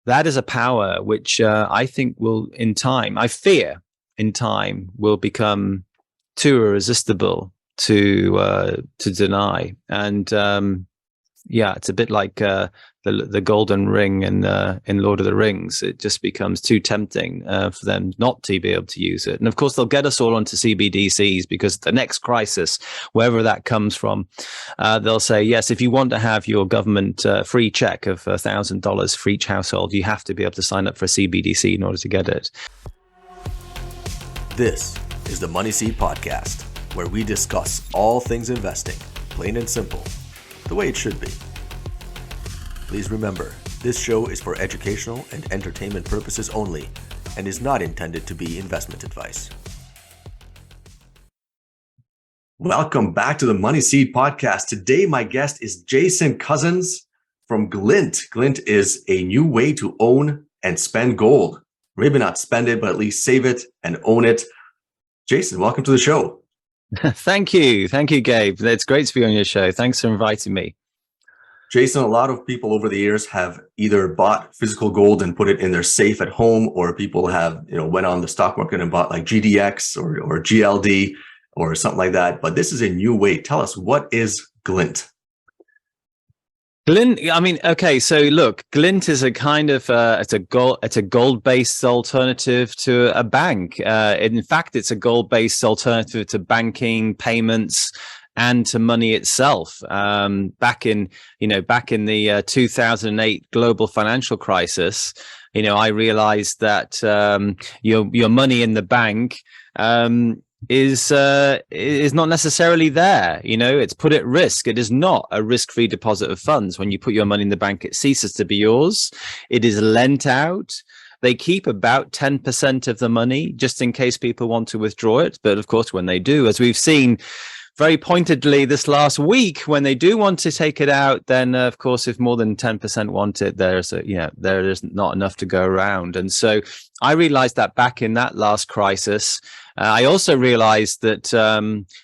that is a power which I think will, I fear in time, will become too irresistible to deny. And yeah, it's a bit like the golden ring in Lord of the Rings. It just becomes too tempting for them not to be able to use it. And of course, they'll get us all onto CBDCs, because the next crisis, wherever that comes from, they'll say, yes, if you want to have your government free check of $1,000 for each household, you have to be able to sign up for a CBDC in order to get it. This is the Money Seed Podcast, where we discuss all things investing, plain and simple, the way it should be. Please remember, this show is for educational and entertainment purposes only and is not intended to be investment advice. Welcome back to the Money Seed Podcast. Today, my guest is Jason Cozens from Glint. Glint is a new way to own and spend gold. Maybe not spend it, but at least save it and own it. Jason, welcome to the show. Thank you. Thank you, Gabe. It's great to be on your show. Thanks for inviting me. Jason, a lot of people over the years have either bought physical gold and put it in their safe at home, or people have, went on the stock market and bought like GDX or GLD or something like that. But this is a new way. Tell us, what is Glint? Glint, I mean, okay, so look, Glint is a kind of it's a gold-based alternative to a bank. In fact, it's a gold-based alternative to banking, payments, and to money itself. Back in the 2008 global financial crisis, I realized that your money in the bank is not necessarily there. It's put at risk. It is not a risk-free deposit of funds. When you put your money in the bank, it ceases to be yours. It is lent out. They keep about 10% of the money just in case people want to withdraw it. But of course, when they do, as we've seen very pointedly this last week, when they do want to take it out, then of course, if more than 10% want it, there is not enough to go around. And so I realized that back in that last crisis. I also realized that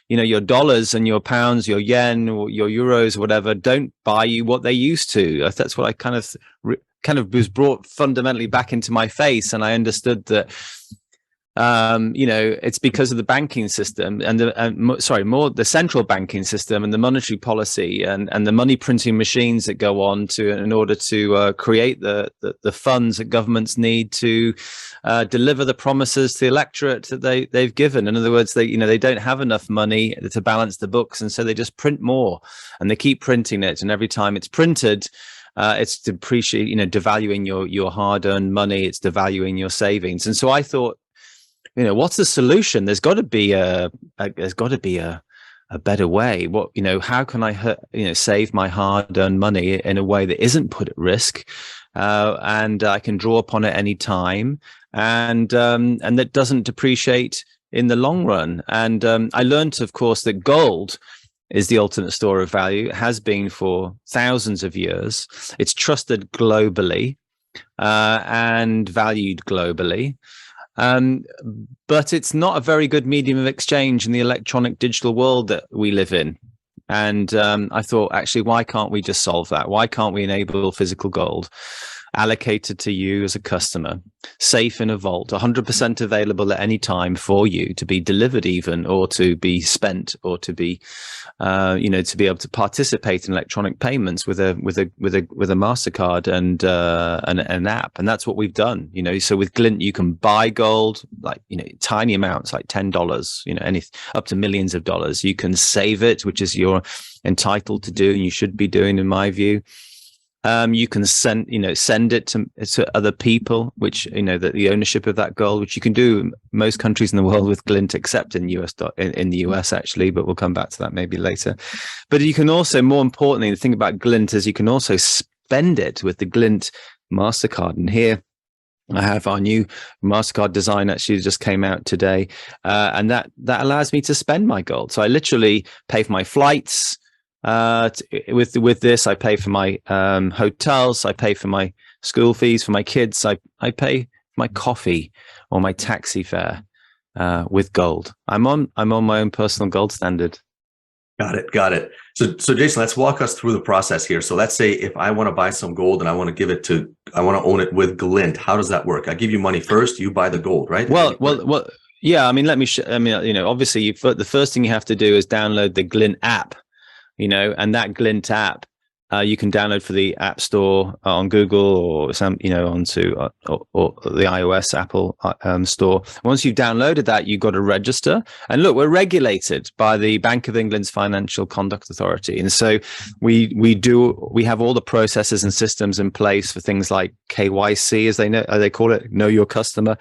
your dollars and your pounds, your yen, or your euros, whatever, don't buy you what they used to. That's what I kind of was brought fundamentally back into my face, and I understood that. It's because of the banking system and the central banking system and the monetary policy and the money printing machines that go on in order to create the funds that governments need to deliver the promises to the electorate that they've given. In other words, they don't have enough money to balance the books, and so they just print more, and they keep printing it, and every time it's printed, it's devaluing your hard-earned money. It's devaluing your savings. And so I thought, what's the solution? There's got to be a better way. How can I save my hard-earned money in a way that isn't put at risk, and I can draw upon it any time, and that doesn't depreciate in the long run? And I learned, of course, that gold is the ultimate store of value. It has been for thousands of years. It's trusted globally and valued globally. But it's not a very good medium of exchange in the electronic digital world that we live in. And I thought, actually, why can't we just solve that? Why can't we enable physical gold allocated to you as a customer, safe in a vault, 100% available at any time for you to be delivered even, or to be spent, or to be, to be able to participate in electronic payments with a MasterCard and an app. And that's what we've done. So with Glint, you can buy gold, like, tiny amounts, like $10, any up to millions of dollars. You can save it, which is you're entitled to do, and you should be doing, in my view. You can send it to other people, which, the ownership of that gold, which you can do in most countries in the world with Glint, except in the US actually, but we'll come back to that maybe later. But you can also, more importantly, the thing about Glint is you can also spend it with the Glint MasterCard. And here I have our new MasterCard design, actually just came out today, and that allows me to spend my gold. So I literally pay for my flights. With this, I pay for my hotels, I pay for my school fees for my kids, I pay for my coffee or my taxi fare with gold. I'm on my own personal gold standard. Got it. Got it. So Jason, let's walk us through the process here. So let's say if I want to buy some gold and I want to own it with Glint, how does that work? I give you money first, you buy the gold, right? Well, yeah. I mean, obviously, the first thing you have to do is download the Glint app, and that Glint app, you can download for the App Store on Google or onto or the iOS Apple store. Once you've downloaded that, you've got to register. And look, we're regulated by the Bank of England's Financial Conduct Authority, and so we have all the processes and systems in place for things like KYC, as they call it, know your customer.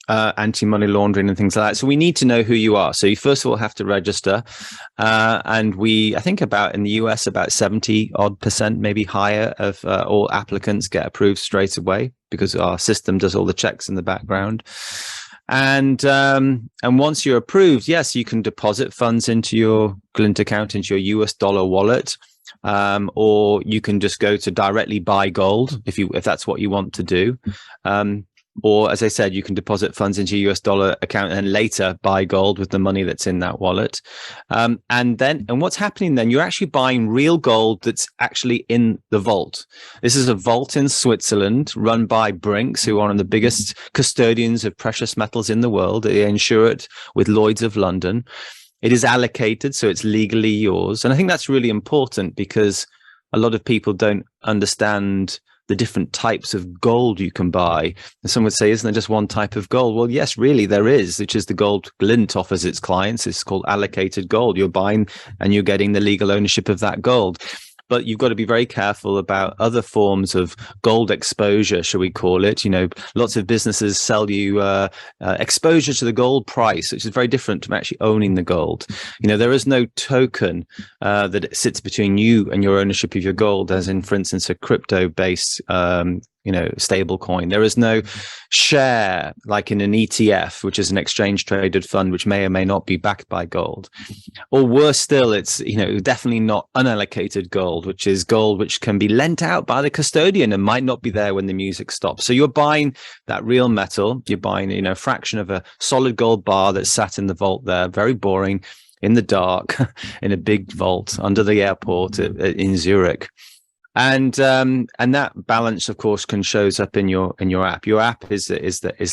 Anti-money laundering and things like that. So we need to know who you are. So you first of all have to register. And I think in the US, about 70% maybe higher of all applicants get approved straight away because our system does all the checks in the background. And once you're approved, yes, you can deposit funds into your Glint account, into your US dollar wallet. Or you can just go to directly buy gold if that's what you want to do. Or, as I said, you can deposit funds into your US dollar account and later buy gold with the money that's in that wallet. And what's happening then? You're actually buying real gold that's actually in the vault. This is a vault in Switzerland run by Brinks, who are one of the biggest custodians of precious metals in the world. They insure it with Lloyd's of London. It is allocated, so it's legally yours. And I think that's really important because a lot of people don't understand the different types of gold you can buy. And some would say, isn't there just one type of gold? Well, yes, really there is, which is the gold Glint offers its clients. It's called allocated gold. You're buying and you're getting the legal ownership of that gold. But you've got to be very careful about other forms of gold exposure, shall we call it. Lots of businesses sell you exposure to the gold price, which is very different from actually owning the gold. There is no token that sits between you and your ownership of your gold, as in, for instance, a crypto-based stable coin. There is no share like in an ETF, which is an exchange traded fund, which may or may not be backed by gold. Or worse still, it's definitely not unallocated gold, which is gold which can be lent out by the custodian and might not be there when the music stops. So you're buying that real metal. You're buying a fraction of a solid gold bar that's sat in the vault there, very boring, in the dark, in a big vault under the airport in Zurich. And that balance, of course, can shows up in your app. Your app is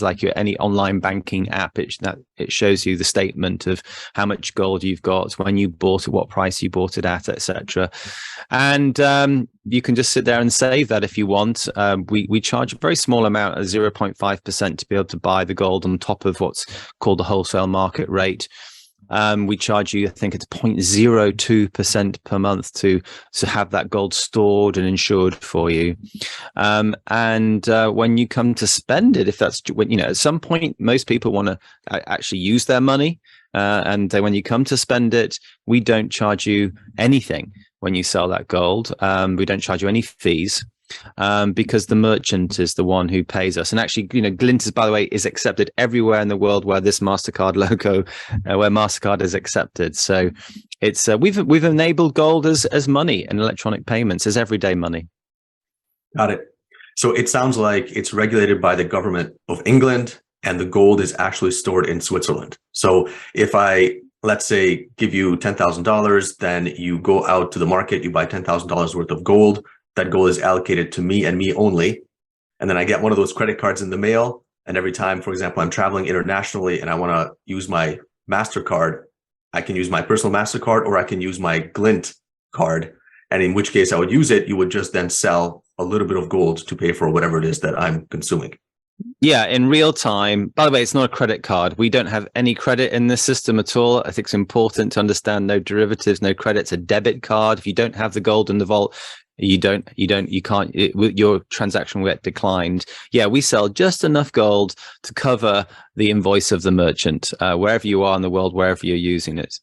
like any online banking app. It shows you the statement of how much gold you've got, when you bought it, what price you bought it at, etc. And you can just sit there and save that if you want. We charge a very small amount, 0.5%, to be able to buy the gold on top of what's called the wholesale market rate. We charge you, I think it's 0.02% per month to have that gold stored and insured for you. And when you come to spend it, if that's at some point, most people want to actually use their money. And when you come to spend it, we don't charge you anything when you sell that gold. We don't charge you any fees. Because the merchant is the one who pays us. And actually, Glint is, by the way, is accepted everywhere in the world where this MasterCard logo, where MasterCard is accepted. So it's we've enabled gold as money and electronic payments, as everyday money. Got it. So it sounds like it's regulated by the government of England, and the gold is actually stored in Switzerland. So if I, let's say, give you $10,000, then you go out to the market, you buy $10,000 worth of gold. That gold is allocated to me and me only. And then I get one of those credit cards in the mail. And every time, for example, I'm traveling internationally and I want to use my MasterCard, I can use my personal MasterCard or I can use my Glint card. And in which case I would use it, you would just then sell a little bit of gold to pay for whatever it is that I'm consuming. Yeah, in real time. By the way, it's not a credit card. We don't have any credit in this system at all. I think it's important to understand no derivatives, no credit. It's a debit card. If you don't have the gold in the vault, you can't, your transaction will get declined. Yeah, we sell just enough gold to cover the invoice of the merchant, wherever you are in the world, wherever you're using it.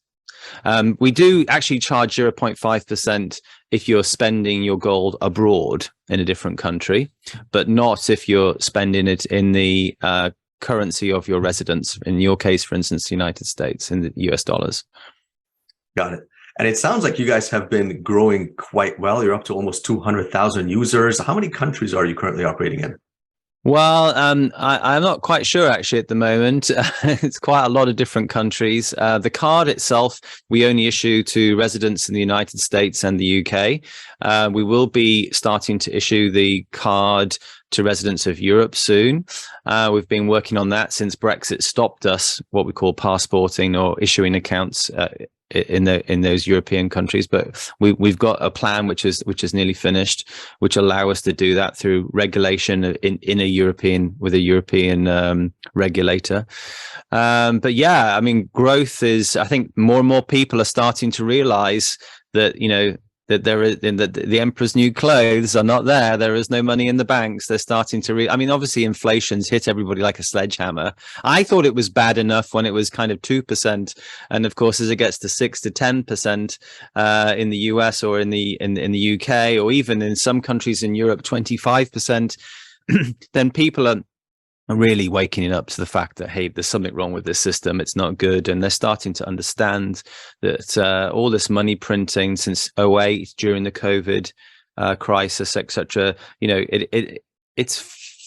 We do actually charge 0.5% if you're spending your gold abroad in a different country, but not if you're spending it in the currency of your residence. In your case, for instance, the United States, in the US dollars. Got it. And it sounds like you guys have been growing quite well. You're up to almost 200,000 users. How many countries are you currently operating in? Well, I'm not quite sure actually at the moment. It's quite a lot of different countries. The card itself, we only issue to residents in the United States and the UK. We will be starting to issue the card to residents of Europe soon. We've been working on that since Brexit stopped us, what we call passporting or issuing accounts in those European countries, but we've got a plan which is nearly finished, which allow us to do that through regulation in a European with a European regulator. But yeah, I mean, growth is. I think more and more people are starting to realize that that there is that the emperor's new clothes are not there. There is no money in the banks. They're starting to I mean, obviously inflation's hit everybody like a sledgehammer. I thought it was bad enough when it was kind of 2%. And of course, as it gets to 6 to 10% in the US or in the UK, or even in some countries in Europe, 25%, then people are really waking up to the fact that, hey, there's something wrong with this system. It's not good. And they're starting to understand that all this money printing since '08 during the COVID crisis, etc., it's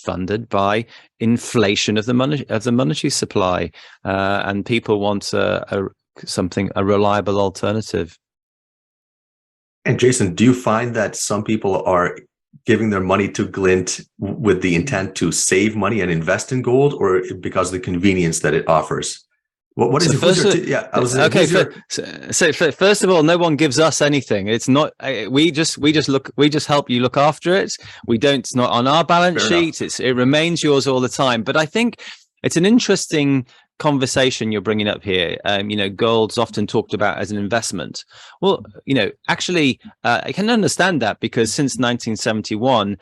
funded by inflation of the monetary supply, and people want a reliable alternative. And Jason, do you find that some people are giving their money to Glint with the intent to save money and invest in gold, or because of the convenience that it offers? What is so first of all, no one gives us anything. It's not we just help you look after it. It's not on our balance sheet. It remains yours all the time. But I think it's an interesting conversation you're bringing up here. Gold's often talked about as an investment. Well, actually, I can understand that, because since 1971,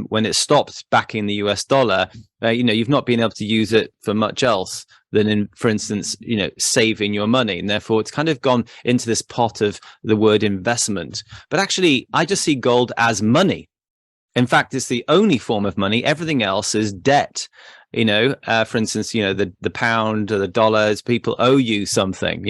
when it stopped backing the US dollar, you've not been able to use it for much else than for instance, saving your money. And therefore, it's kind of gone into this pot of the word investment. But actually, I just see gold as money. In fact, it's the only form of money. Everything else is debt. For instance, the pound or the dollars, people owe you something,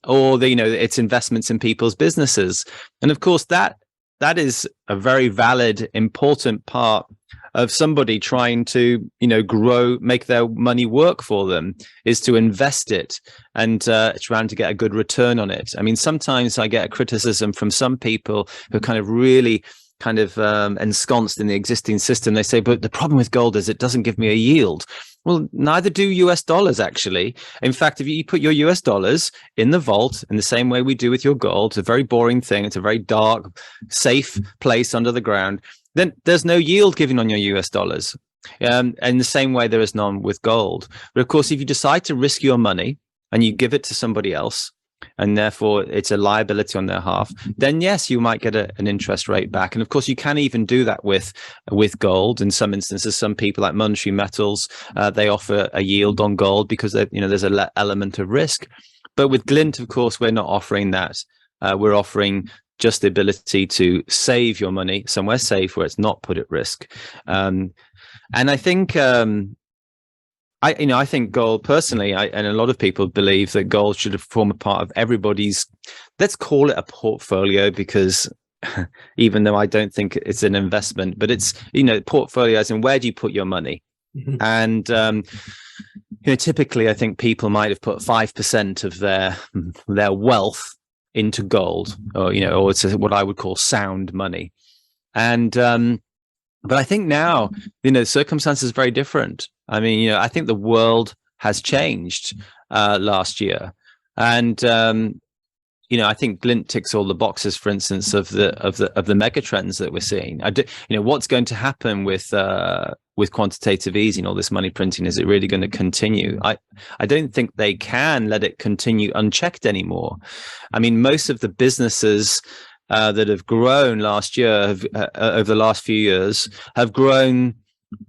or it's investments in people's businesses. And of course, that is a very valid, important part of somebody trying to, grow, make their money work for them, is to invest it and trying to get a good return on it. I mean, sometimes I get a criticism from some people who kind of really ensconced in the existing system. They say, but the problem with gold is it doesn't give me a yield. Well, neither do US dollars, actually. In fact, if you put your US dollars in the vault in the same way we do with your gold, it's a very boring thing. It's a very dark, safe place under the ground. Then there's no yield given on your US dollars. In the same way, there is none with gold. But of course, if you decide to risk your money and you give it to somebody else, and therefore it's a liability on their half, then yes, you might get an interest rate back. And of course, you can even do that with gold. In some instances, some people like Monetary Metals, they offer a yield on gold because there's an element of risk. But with Glint, of course, we're not offering that. We're offering just the ability to save your money somewhere safe where it's not put at risk. And I think I think gold personally, and a lot of people believe that gold should form a part of everybody's, let's call it a portfolio, because even though I don't think it's an investment, but it's, portfolio as in where do you put your money? Mm-hmm. And, typically I think people might have put 5% of their wealth into gold, or it's what I would call sound money. And, but I think now, circumstances are very different. I mean, I think the world has changed last year, and I think Glint ticks all the boxes. For instance, of the mega trends that we're seeing. What's going to happen with quantitative easing, all this money printing? Is it really going to continue? I don't think they can let it continue unchecked anymore. I mean, most of the businesses that have grown last year, over the last few years, have grown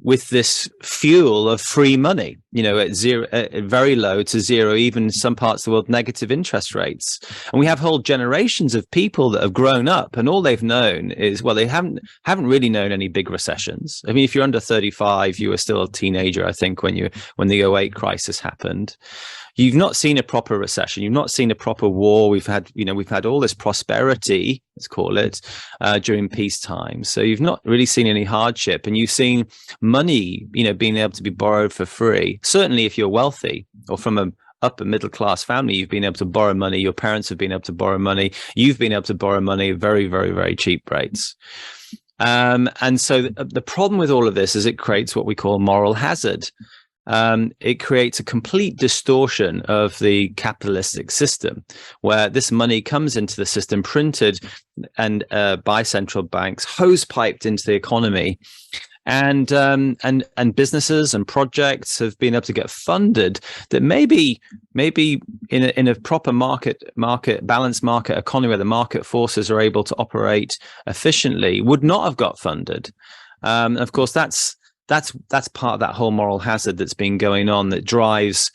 with this fuel of free money, at zero, at very low to zero, even some parts of the world, negative interest rates. And we have whole generations of people that have grown up, and all they've known is, well, they haven't really known any big recessions. I mean, if you're under 35, you were still a teenager, I think, when the '08 crisis happened. you've not seen a proper recession. You've not seen a proper war. We've had all this prosperity, let's call it, during peacetime. So you've not really seen any hardship, and you've seen money, being able to be borrowed for free. Certainly, if you're wealthy or from a upper middle class family, you've been able to borrow money. Your parents have been able to borrow money. You've been able to borrow money at very, very, very cheap rates. And so the problem with all of this is it creates what we call moral hazard. It creates a complete distortion of the capitalistic system, where this money comes into the system, printed and by central banks, hose piped into the economy, and businesses and projects have been able to get funded that maybe in a proper balanced market economy where the market forces are able to operate efficiently would not have got funded. Of course, that's part of that whole moral hazard that's been going on, that drives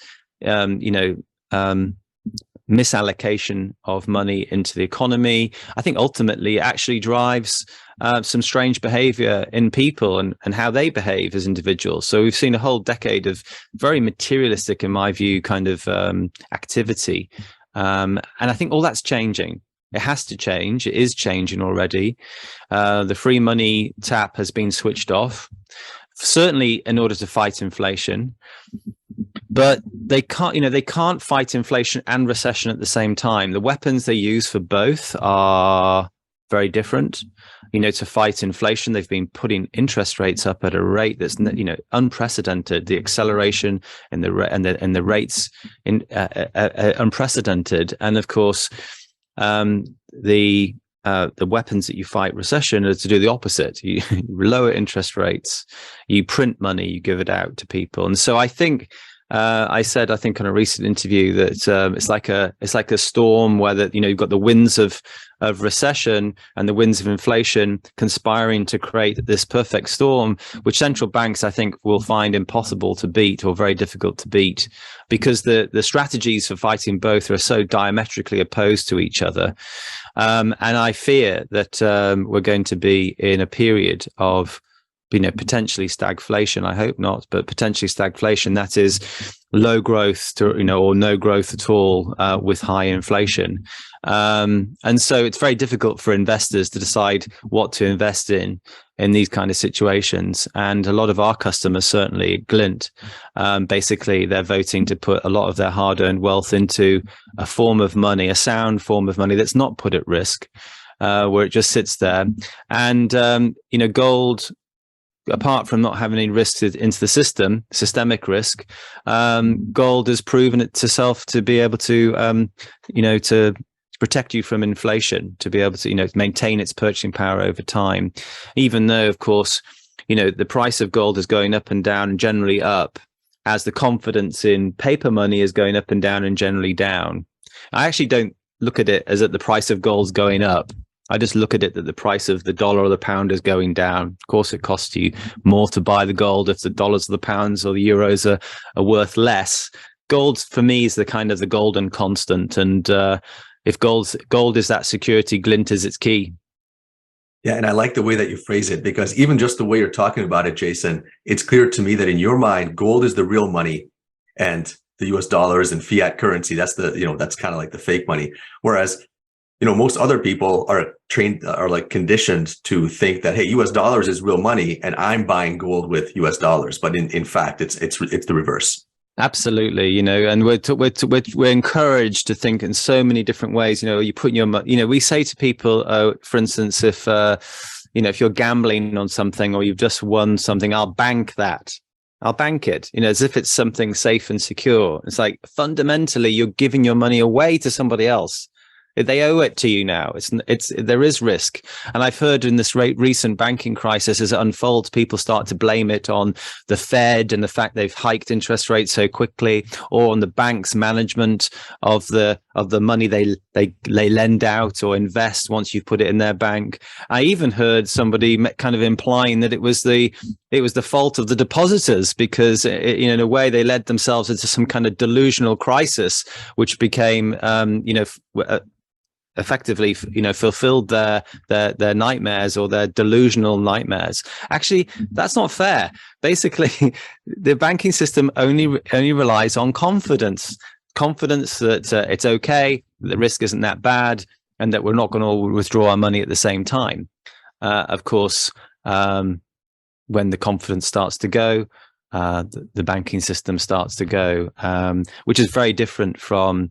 misallocation of money into the economy. I think ultimately it actually drives some strange behavior in people and how they behave as individuals. So we've seen a whole decade of very materialistic, in my view, kind of activity. And I think all that's changing. It has to change. It is changing already. The free money tap has been switched off, certainly in order to fight inflation. But they can't fight inflation and recession at the same time. The weapons they use for both are very different. To fight inflation, they've been putting interest rates up at a rate that's unprecedented. The acceleration and the rates unprecedented. And of course, the weapons that you fight recession are to do the opposite. You lower interest rates, you print money, you give it out to people. And so I think I said on a recent interview that it's like a storm where you've got the winds of recession and the winds of inflation conspiring to create this perfect storm, which central banks, I think, will find impossible to beat or very difficult to beat, because the strategies for fighting both are so diametrically opposed to each other. And I fear that we're going to be in a period of potentially stagflation. I hope not, but potentially stagflation. That is low growth or no growth at all with high inflation. And so it's very difficult for investors to decide what to invest in these kind of situations. And a lot of our customers, certainly Glint, basically they're voting to put a lot of their hard-earned wealth into a form of money, a sound form of money that's not put at risk, where it just sits there. And gold, apart from not having any risks into the system, systemic risk, gold has proven itself to be able to, to protect you from inflation, to be able to, maintain its purchasing power over time, even though, of course, the price of gold is going up and down, and generally up, as the confidence in paper money is going up and generally down. I actually don't look at it as that the price of gold's going up. I just look at it that the price of the dollar or the pound is going down. Of course, it costs you more to buy the gold if the dollars or the pounds or the euros are worth less. Gold, for me, is the kind of the golden constant. And if gold is that security, Glint is its key. Yeah, and I like the way that you phrase it, because even just the way you're talking about it, Jason, it's clear to me that in your mind, gold is the real money, and the US dollars and fiat currency, that's that's kind of like the fake money. Whereas most other people are conditioned to think that, hey, US dollars is real money and I'm buying gold with US dollars. But in fact, it's the reverse. Absolutely. And we're encouraged to think in so many different ways. You put your, we say to people, for instance, if you're gambling on something or you've just won something, I'll bank that. I'll bank it, as if it's something safe and secure. It's like fundamentally you're giving your money away to somebody else. They owe it to you now. There is risk. And I've heard in this recent banking crisis, as it unfolds, people start to blame it on the Fed and the fact they've hiked interest rates so quickly, or on the bank's management of the money they lend out or invest once you've put it in their bank. I even heard somebody kind of implying that it was the fault of the depositors, because in a way they led themselves into some kind of delusional crisis, which became effectively fulfilled their nightmares or their delusional nightmares. Actually, that's not fair. Basically, the banking system only relies on confidence. confidence that it's okay, the risk isn't that bad, and that we're not going to withdraw our money at the same time. Of course, when the confidence starts to go, the banking system starts to go, which is very different from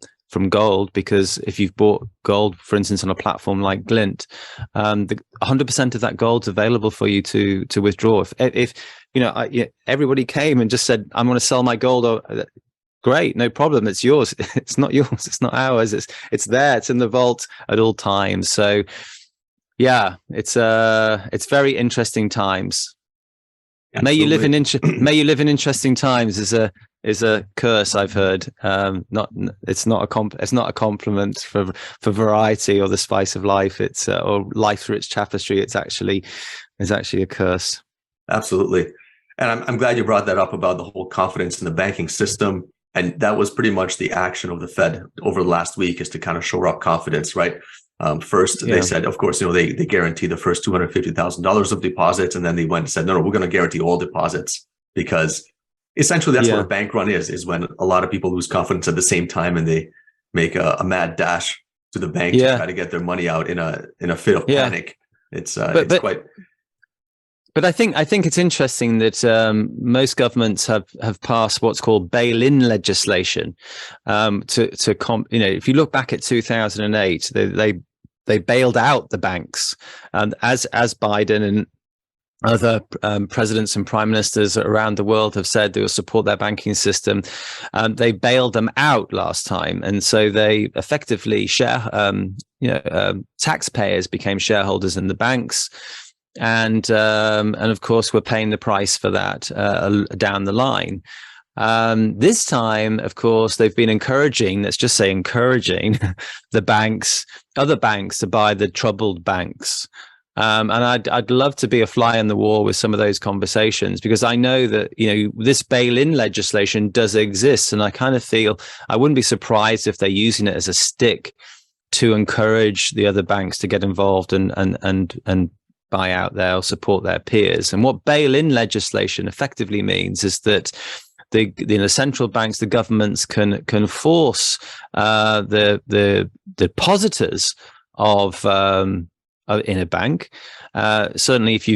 gold, because if you've bought gold, for instance, on a platform like Glint, 100% of that gold's available for you to withdraw. If everybody came and just said, I'm going to sell my gold, great, no problem, it's yours. It's not yours, it's not ours, it's there, it's in the vault at all times. So yeah, it's very interesting times. Absolutely. May you live in interesting times is a curse, I've heard. It's not a compliment for variety or the spice of life. It's or life through its tapestry. It's actually a curse. Absolutely. And I'm glad you brought that up about the whole confidence in the banking system. And that was pretty much the action of the Fed over the last week, is to kind of shore up confidence, right? First, they said, of course, they guarantee the first $250,000 of deposits. And then they went and said, no, we're going to guarantee all deposits, because essentially that's what a bank run is when a lot of people lose confidence at the same time and they make a mad dash to the bank to try to get their money out in a fit of panic. It's quite. But I think it's interesting that most governments have passed what's called Bailin legislation. If you look back at 2008, they bailed out the banks, as Biden and other presidents and prime ministers around the world have said they will support their banking system. They bailed them out last time, and so they effectively taxpayers became shareholders in the banks. And of course, we're paying the price for that down the line. This time, of course, they've been encouraging the other banks to buy the troubled banks. And I'd love to be a fly on the wall with some of those conversations, because I know that, this bail-in legislation does exist. And I kind of feel I wouldn't be surprised if they're using it as a stick to encourage the other banks to get involved and buy out or support their peers. And what bail-in legislation effectively means is that the central banks, the governments can force the depositors of in a bank. Certainly, if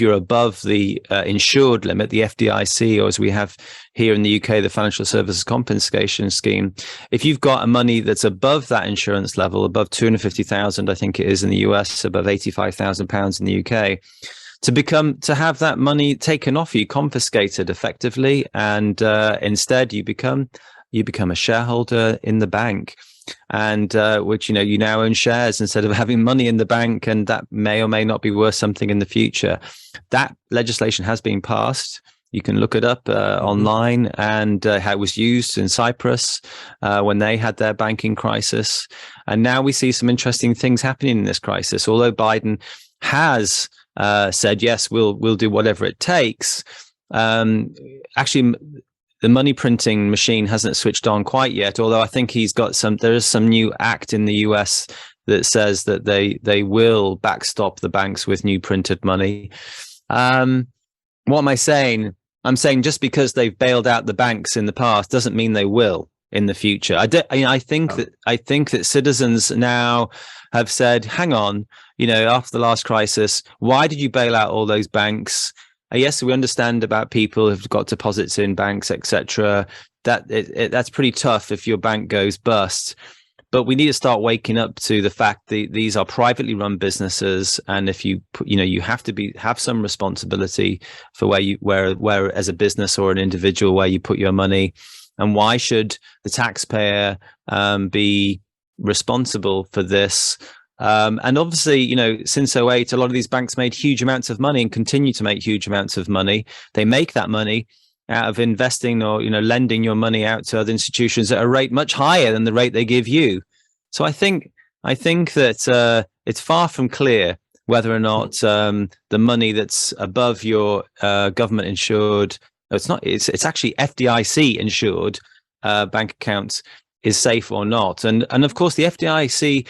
you're above the insured limit, the FDIC, or as we have here in the UK, the Financial Services Compensation Scheme, if you've got a money that's above that insurance level, above 250,000, I think it is in the US, above £85,000 in the UK, to have that money taken off you, confiscated effectively, and instead you become a shareholder in the bank. And which you now own shares instead of having money in the bank, and that may or may not be worth something in the future. That legislation has been passed. You can look it up online, and how it was used in Cyprus when they had their banking crisis. And now we see some interesting things happening in this crisis. Although Biden has said, yes, we'll do whatever it takes. Actually, the money printing machine hasn't switched on quite yet, although I think there is some new act in the US that says that they will backstop the banks with new printed money. What am I saying? I'm saying just because they've bailed out the banks in the past doesn't mean they will in the future. I think that citizens now have said, hang on, after the last crisis, why did you bail out all those banks? Yes, we understand about people who've got deposits in banks, etc. That's pretty tough if your bank goes bust. But we need to start waking up to the fact that these are privately run businesses, and if you have to have some responsibility for where as a business or an individual where you put your money, and why should the taxpayer be responsible for this? And obviously, since 2008, a lot of these banks made huge amounts of money and continue to make huge amounts of money. They make that money out of investing or, lending your money out to other institutions at a rate much higher than the rate they give you. So I think that it's far from clear whether or not the money that's above your government insured, it's actually FDIC insured bank accounts is safe or not. And of course, the FDIC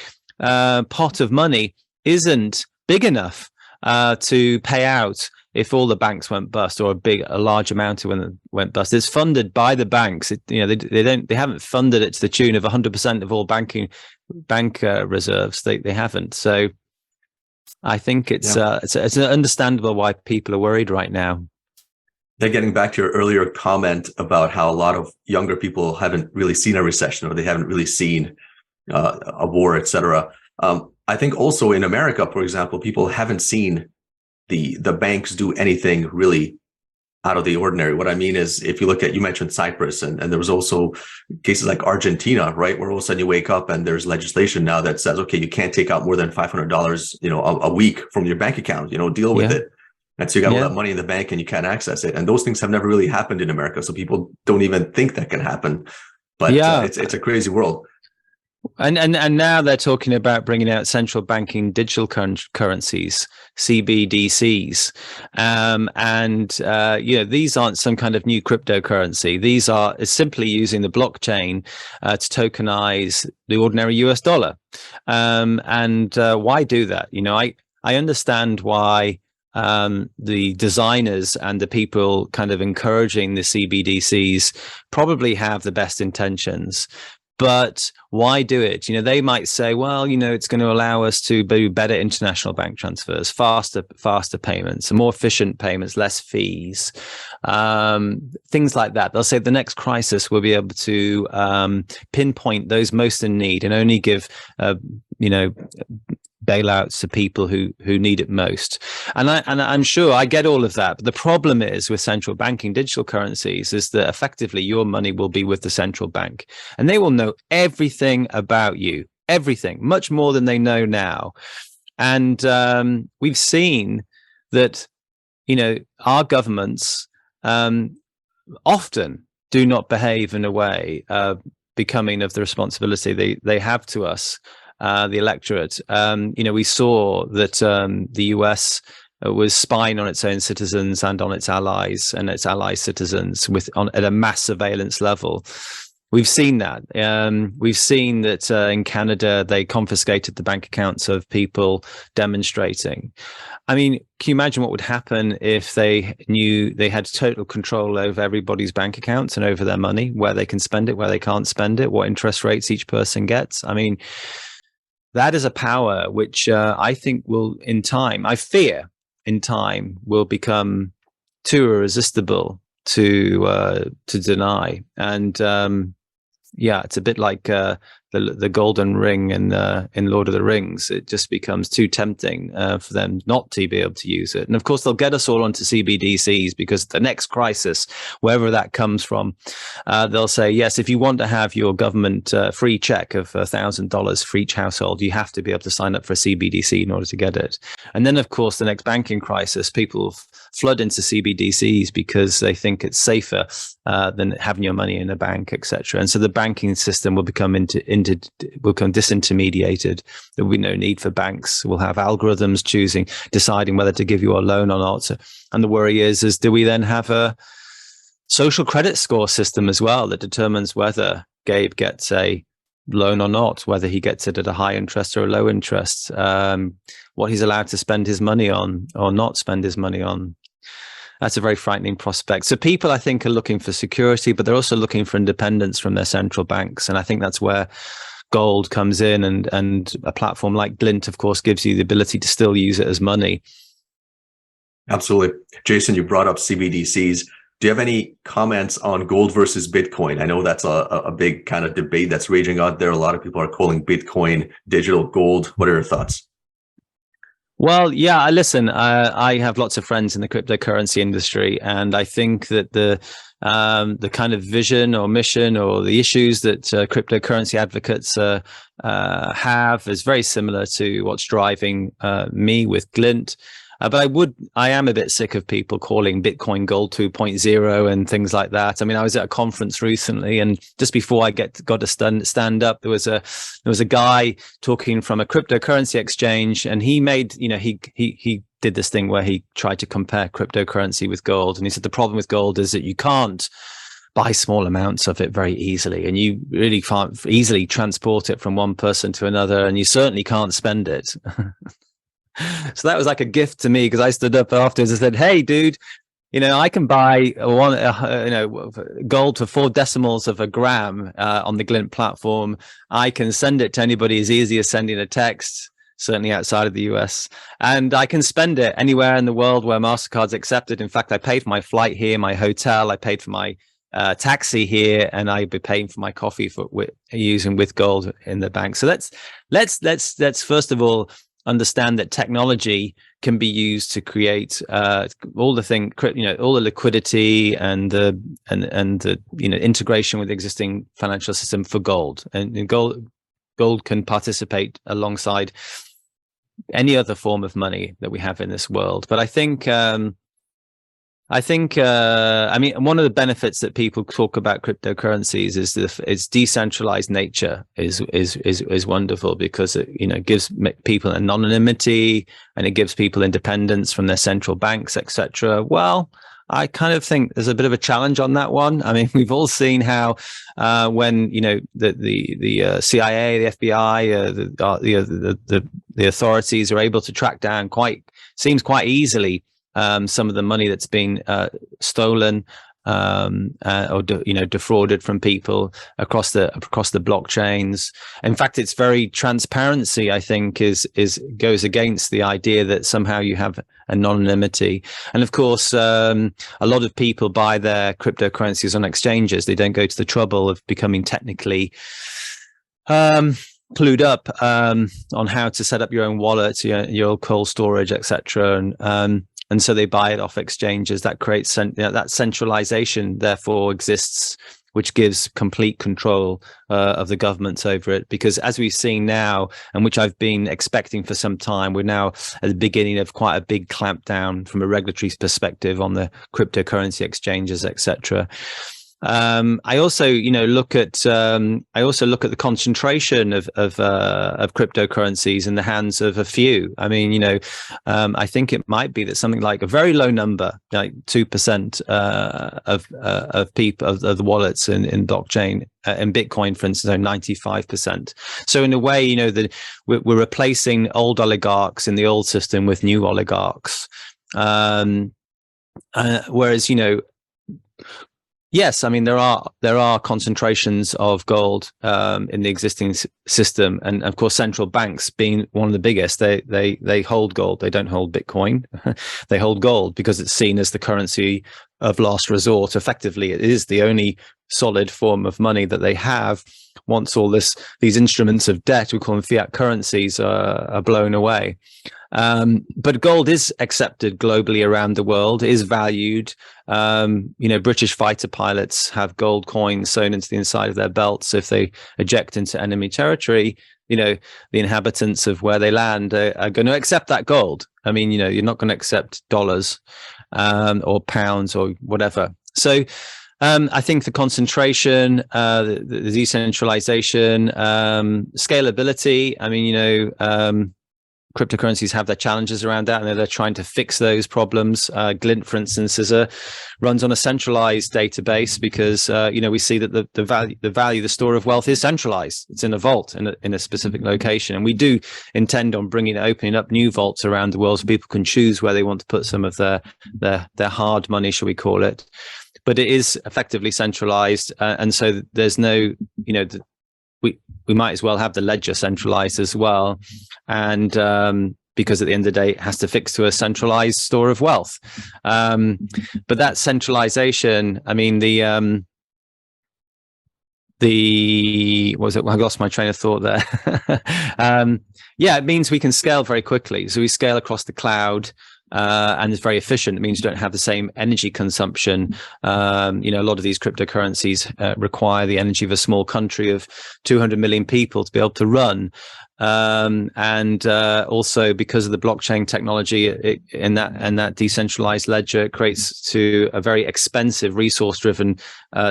pot of money isn't big enough to pay out if all the banks went bust, or a large amount of them went bust. It's funded by the banks. They haven't funded it to the tune of 100% of all bank reserves. They haven't. So I think it's understandable why people are worried right now. Then getting back to your earlier comment about how a lot of younger people haven't really seen a recession, or they haven't really seen a war, etc. I think also in America, for example, people haven't seen the banks do anything really out of the ordinary. What I mean is, if you look at, you mentioned Cyprus, and there was also cases like Argentina, right, where all of a sudden you wake up and there's legislation now that says, okay, you can't take out more than $500, a week from your bank account, deal with it. And so you got all that money in the bank and you can't access it. And those things have never really happened in America. So people don't even think that can happen. But it's a crazy world. And now they're talking about bringing out central banking digital currencies, CBDCs, these aren't some kind of new cryptocurrency. These are simply using the blockchain to tokenize the ordinary US dollar. Why do that? I understand why the designers and the people kind of encouraging the CBDCs probably have the best intentions. But why do it? They might say, well, it's going to allow us to do better international bank transfers, faster payments, more efficient payments, less fees, things like that. They'll say the next crisis will be able to pinpoint those most in need and only give, bailouts to people who need it most. And I'm sure I get all of that. But the problem is with central banking digital currencies is that effectively your money will be with the central bank, and they will know everything about you, everything, much more than they know now. And we've seen that, our governments often do not behave in a way becoming of the responsibility they have to us. The electorate. We saw that the US was spying on its own citizens and on its allies and its ally citizens at a mass surveillance level. We've seen that. We've seen that in Canada, they confiscated the bank accounts of people demonstrating. I mean, can you imagine what would happen if they knew they had total control over everybody's bank accounts and over their money, where they can spend it, where they can't spend it, what interest rates each person gets? I mean, that is a power which I think will, I fear in time, will become too irresistible to deny. And it's a bit like the golden ring in Lord of the Rings. It just becomes too tempting for them not to be able to use it. And of course, they'll get us all onto CBDCs, because the next crisis, wherever that comes from, they'll say, yes, if you want to have your government free check of $1,000 for each household, you have to be able to sign up for a CBDC in order to get it. And then, of course, the next banking crisis, people flood into CBDCs because they think it's safer than having your money in a bank, etc. And so the banking system will become disintermediated. There will be no need for banks. We'll have algorithms deciding whether to give you a loan or not. And the worry is do we then have a social credit score system as well that determines whether Gabe gets a loan or not, whether he gets it at a high interest or a low interest, what he's allowed to spend his money on or not spend his money on. That's a very frightening prospect. So people, I think, are looking for security, but they're also looking for independence from their central banks. And I think that's where gold comes in, and a platform like Glint, of course, gives you the ability to still use it as money. Absolutely. Jason, you brought up CBDCs. Do you have any comments on gold versus Bitcoin? I know that's a big kind of debate that's raging out there. A lot of people are calling Bitcoin digital gold. What are your thoughts? Well, yeah, listen, I have lots of friends in the cryptocurrency industry, and I think that the kind of vision or mission or the issues that cryptocurrency advocates have is very similar to what's driving me with Glint. But I am a bit sick of people calling Bitcoin Gold 2.0 and things like that. I mean, I was at a conference recently, and just before I got to stand up, there was a guy talking from a cryptocurrency exchange, and he made, he did this thing where he tried to compare cryptocurrency with gold, and he said the problem with gold is that you can't buy small amounts of it very easily, and you really can't easily transport it from one person to another, and you certainly can't spend it. So that was like a gift to me, because I stood up afterwards and said, "Hey, dude, I can buy gold for 4 decimals of a gram on the Glint platform. I can send it to anybody as easy as sending a text, certainly outside of the US. And I can spend it anywhere in the world where MasterCard's accepted. In fact, I paid for my flight here, my hotel, I paid for my taxi here, and I'd be paying for my coffee using with gold in the bank. So let's first of all understand that technology can be used to create all the liquidity and the integration with the existing financial system for gold, and gold can participate alongside any other form of money that we have in this world. But I think one of the benefits that people talk about cryptocurrencies is its decentralized nature is wonderful, because it gives people anonymity, and it gives people independence from their central banks, etc. Well, I kind of think there's a bit of a challenge on that one. I mean, we've all seen how when the CIA, the FBI, the authorities are able to track down quite easily some of the money that's been stolen or defrauded from people across the blockchains. In fact, it's very transparency, I think, goes against the idea that somehow you have anonymity. And of course, a lot of people buy their cryptocurrencies on exchanges. They don't go to the trouble of becoming technically clued up on how to set up your own wallet, your cold storage, etc. And so they buy it off exchanges. That creates that centralization, therefore, exists, which gives complete control of the governments over it. Because as we've seen now, and which I've been expecting for some time, we're now at the beginning of quite a big clampdown from a regulatory perspective on the cryptocurrency exchanges, etc. I also look at the concentration of cryptocurrencies in the hands of a few. I mean, I think it might be that something like a very low number, like 2% of people of the wallets in blockchain, in Bitcoin, for instance, are 95%. So in a way, we're replacing old oligarchs in the old system with new oligarchs. Whereas, yes, I mean there are concentrations of gold in the existing system, and of course central banks being one of the biggest. They hold gold. They don't hold Bitcoin. They hold gold because it's seen as the currency of last resort. Effectively, it is the only solid form of money that they have. Once all these instruments of debt, we call them fiat currencies, are blown away. But gold is accepted globally around the world, is valued. British fighter pilots have gold coins sewn into the inside of their belts. If they eject into enemy territory, the inhabitants of where they land are going to accept that gold. I mean, you're not going to accept dollars or pounds or whatever. So I think the concentration, the decentralization, scalability. I mean, cryptocurrencies have their challenges around that, and they're trying to fix those problems. Glint, for instance, runs on a centralized database because we see that the store of wealth is centralized. It's in a vault in a specific location, and we do intend on opening up new vaults around the world so people can choose where they want to put some of their hard money, shall we call it. But it is effectively centralized, and so there's no, we might as well have the ledger centralized as well, and because at the end of the day, it has to fix to a centralized store of wealth. But that centralization, I mean, what was it? I lost my train of thought there. It means we can scale very quickly. So we scale across the cloud. And it's very efficient. It means you don't have the same energy consumption. A lot of these cryptocurrencies require the energy of a small country of 200 million people to be able to run. And also because of the blockchain technology and that decentralized ledger, it creates to a very expensive resource-driven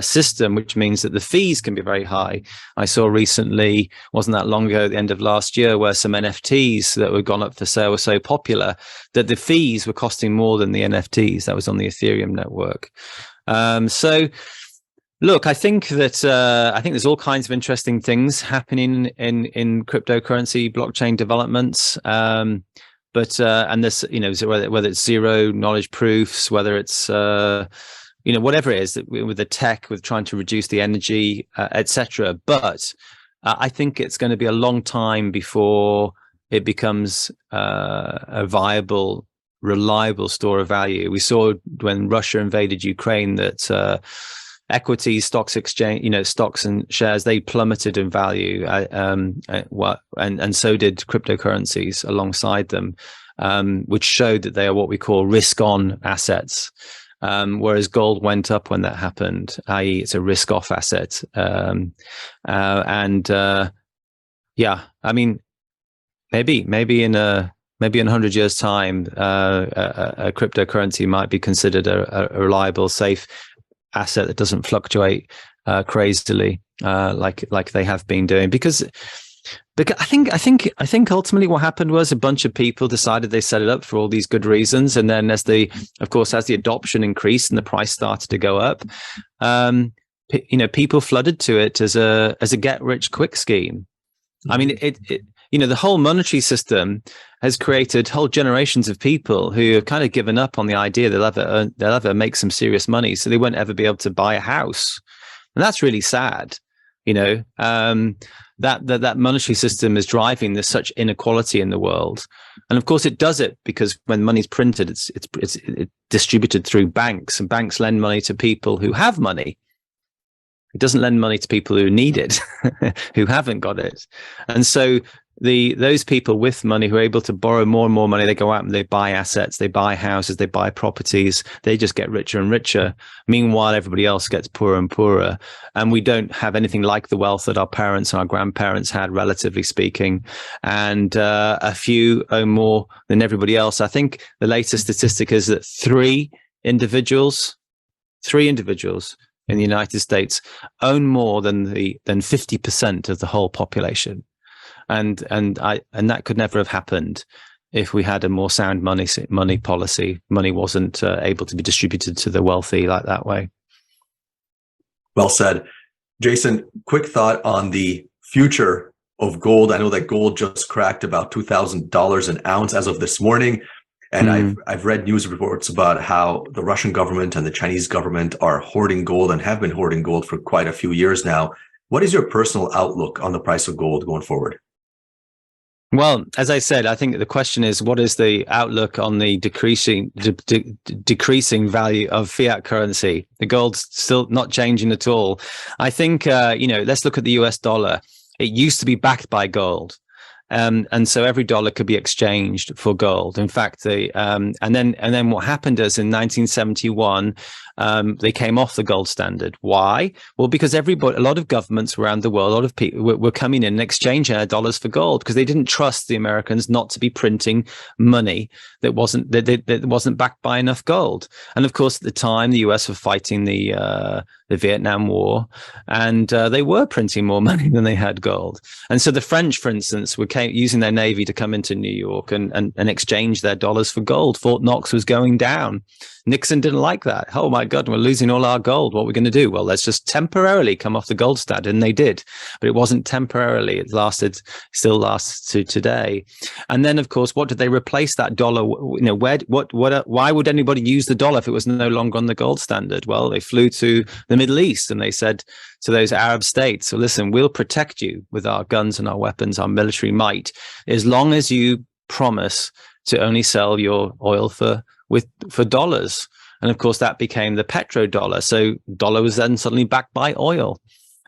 system, which means that the fees can be very high. I saw recently, wasn't that long ago, at the end of last year, where some NFTs that were gone up for sale were so popular that the fees were costing more than the NFTs. That was on the Ethereum network. Look, I think that there's all kinds of interesting things happening in cryptocurrency blockchain developments. But and this, so whether it's zero knowledge proofs, whether it's whatever it is with the tech, with trying to reduce the energy, etc. But I think it's going to be a long time before it becomes a viable, reliable store of value. We saw when Russia invaded Ukraine that equities, stocks exchange, stocks and shares, they plummeted in value, and so did cryptocurrencies alongside them, which showed that they are what we call risk-on assets. Whereas gold went up when that happened, i.e., it's a risk-off asset. Maybe in 100 years' time, a cryptocurrency might be considered a reliable, safe asset that doesn't fluctuate crazily like they have been doing. Because I think ultimately what happened was a bunch of people decided they set it up for all these good reasons, and then as the adoption increased and the price started to go up, people flooded to it as a get rich quick scheme. I mean, the whole monetary system has created whole generations of people who have kind of given up on the idea they'll ever make some serious money, so they won't ever be able to buy a house, and that's really sad. That monetary system is driving this such inequality in the world, and of course it does it because when money's printed, it's distributed through banks, and banks lend money to people who have money. It doesn't lend money to people who need it, who haven't got it, and so those people with money who are able to borrow more and more money, they go out and they buy assets, they buy houses, they buy properties, they just get richer and richer. Meanwhile, everybody else gets poorer and poorer. And we don't have anything like the wealth that our parents and our grandparents had, relatively speaking. And a few own more than everybody else. I think the latest statistic is that three individuals in the United States own more than 50% of the whole population. And that could never have happened if we had a more sound money policy. Money wasn't able to be distributed to the wealthy like that way. Well said. Jason, quick thought on the future of gold. I know that gold just cracked about $2,000 an ounce as of this morning. And I've read news reports about how the Russian government and the Chinese government are hoarding gold and have been hoarding gold for quite a few years now. What is your personal outlook on the price of gold going forward? Well, as I said, I think the question is, what is the outlook on the decreasing value of fiat currency? The gold's still not changing at all. I think, let's look at the US dollar. It used to be backed by gold. And so every dollar could be exchanged for gold. In fact, and then what happened is in 1971, they came off the gold standard. Why? Well, because a lot of governments around the world, a lot of people were coming in and exchanging their dollars for gold because they didn't trust the Americans not to be printing money that wasn't backed by enough gold. And of course, at the time, the US were fighting the Vietnam War, and they were printing more money than they had gold. And so the French, for instance, were using their navy to come into New York and exchange their dollars for gold. Fort Knox was going down. Nixon didn't like that. Oh my God, we're losing all our gold. What are we going to do? Well, let's just temporarily come off the gold standard. And they did, but it wasn't temporarily. It still lasts to today. And then, of course, what did they replace that dollar? Why would anybody use the dollar if it was no longer on the gold standard? Well, they flew to the Middle East and they said to those Arab states, so listen, we'll protect you with our guns and our weapons, our military might, as long as you promise to only sell your oil for dollars. And of course, that became the petrodollar. So dollar was then suddenly backed by oil.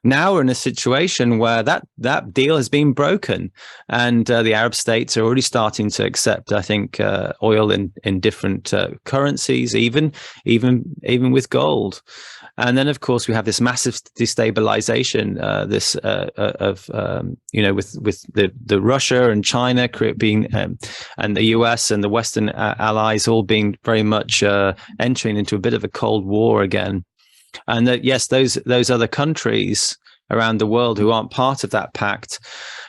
Now we're in a situation where that deal has been broken, and the Arab states are already starting to accept, I think, oil in different currencies, even with gold. And then, of course, we have this massive destabilization, with the Russia and China being, and the US and the Western allies all being very much entering into a bit of a Cold War again. And that, yes, those other countries around the world who aren't part of that pact,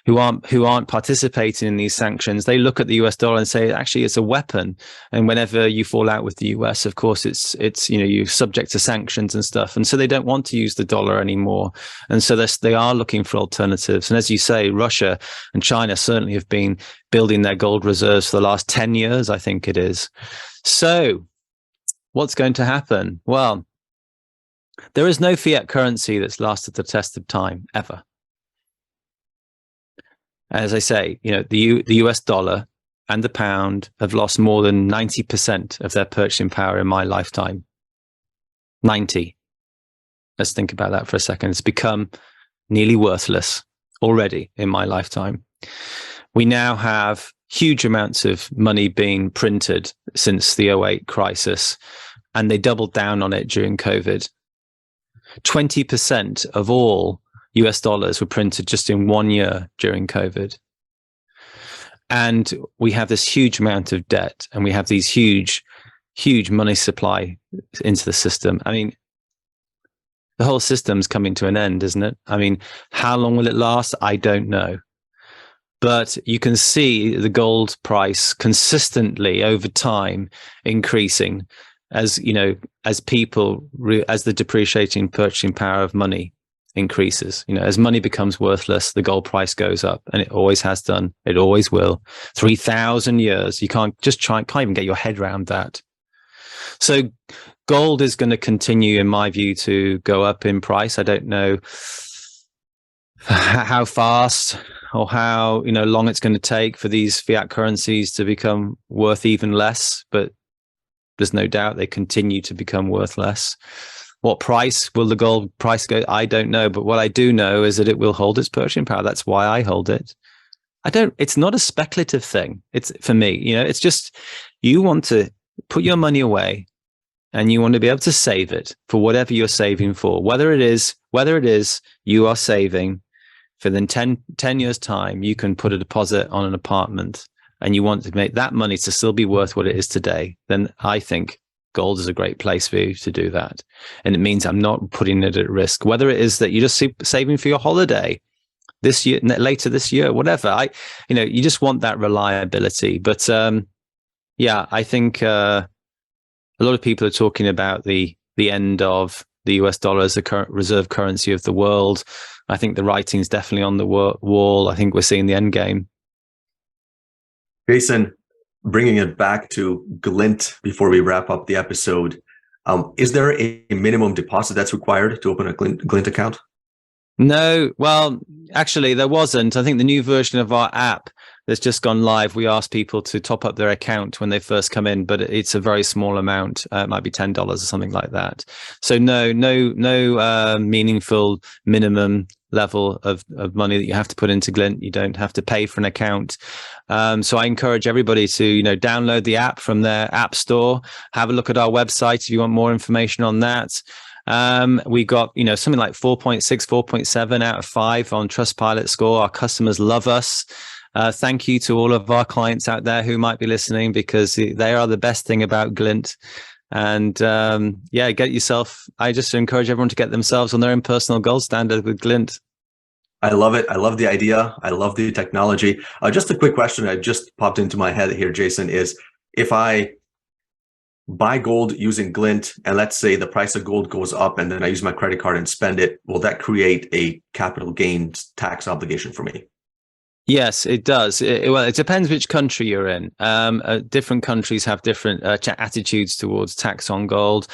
who aren't participating in these sanctions, they look at the US dollar and say, actually, it's a weapon. And whenever you fall out with the US, of course, it's you're subject to sanctions and stuff. And so they don't want to use the dollar anymore. And so they are looking for alternatives. And as you say, Russia and China certainly have been building their gold reserves for the last 10 years, I think it is. So what's going to happen? Well, there is no fiat currency that's lasted the test of time, ever. As I say, the US dollar and the pound have lost more than 90% of their purchasing power in my lifetime. 90. Let's think about that for a second. It's become nearly worthless already in my lifetime. We now have huge amounts of money being printed since the 2008 crisis, and they doubled down on it during COVID. 20% of all US dollars were printed just in 1 year during COVID. And we have this huge amount of debt, and we have these huge money supply into the system. I mean, the whole system's coming to an end, isn't it? I mean, how long will it last? I don't know. But you can see the gold price consistently over time increasing as the depreciating purchasing power of money increases. As money becomes worthless, the gold price goes up, and it always has done. It always will. 3,000 years. You can't even get your head around that. So gold is going to continue, in my view, to go up in price. I don't know how fast or how long it's going to take for these fiat currencies to become worth even less, but there's no doubt they continue to become worth less. What price will the gold price go? I don't know. But what I do know is that it will hold its purchasing power. That's why I hold it. It's not a speculative thing. It's for me, it's just, you want to put your money away and you want to be able to save it for whatever you're saving for, whether it is you are saving for then 10 years time, you can put a deposit on an apartment and you want to make that money to still be worth what it is today. Then I think gold is a great place for you to do that. And it means I'm not putting it at risk, whether it is that you're just saving for your holiday this year, later this year, whatever. You just want that reliability. But I think a lot of people are talking about the end of the US dollar as the current reserve currency of the world. I think the writing's definitely on the wall. I think we're seeing the end game. Jason, bringing it back to Glint before we wrap up the episode, is there a minimum deposit that's required to open a Glint account? No, well, actually, there wasn't. I think the new version of our app that's just gone live, we asked people to top up their account when they first come in, but it's a very small amount. It might be $10 or something like that. So no meaningful minimum level of money that you have to put into Glint. You don't have to pay for an account. So I encourage everybody to, download the app from their app store, have a look at our website if you want more information on that. We got, something like 4.6, 4.7 out of 5 on Trustpilot score. Our customers love us. Thank you to all of our clients out there who might be listening, because they are the best thing about Glint. And get yourself, I just encourage everyone to get themselves on their own personal gold standard with Glint. I love it. I love the idea. I love the technology. Just a quick question that just popped into my head here, Jason, is if I buy gold using Glint, and let's say the price of gold goes up and then I use my credit card and spend it, will that create a capital gains tax obligation for me? Yes, it does. Well, it depends which country you're in. Different countries have different attitudes towards tax on gold.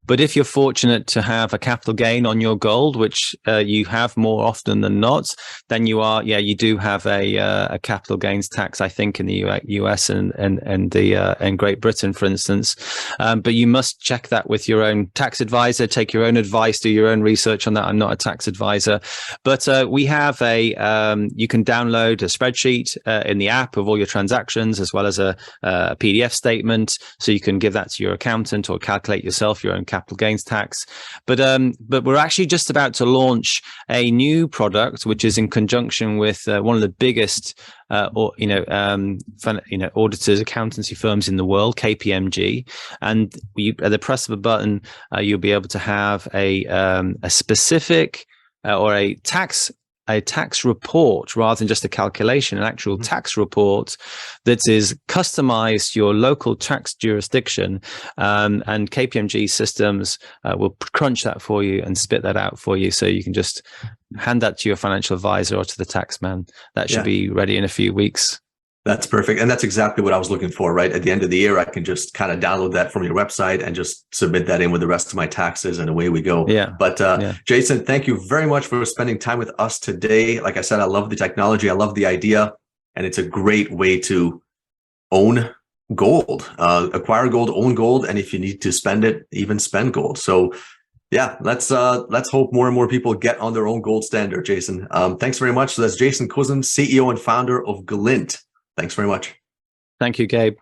But if you're fortunate to have a capital gain on your gold, which you have more often than not, then you do have a capital gains tax, I think, in the US and Great Britain, for instance. But you must check that with your own tax advisor, take your own advice, do your own research on that. I'm not a tax advisor, but we have you can download a spreadsheet in the app of all your transactions, as well as a PDF statement, so you can give that to your accountant or calculate yourself your own capital gains tax. But we're actually just about to launch a new product, which is in conjunction with one of the biggest auditors, accountancy firms in the world, KPMG. And at the press of a button, you'll be able to have a specific or a tax report rather than just a calculation, an actual tax report that is customized to your local tax jurisdiction, and KPMG systems will crunch that for you and spit that out for you, so you can just hand that to your financial advisor or to the tax man. That should be ready in a few weeks. That's perfect. And that's exactly what I was looking for, right? At the end of the year, I can just kind of download that from your website and just submit that in with the rest of my taxes, and away we go. Yeah. But Jason, thank you very much for spending time with us today. Like I said, I love the technology. I love the idea. And it's a great way to own gold, acquire gold, own gold. And if you need to spend it, even spend gold. So yeah, let's hope more and more people get on their own gold standard, Jason. Thanks very much. So that's Jason Cozens, CEO and founder of Glint. Thanks very much. Thank you, Gabe.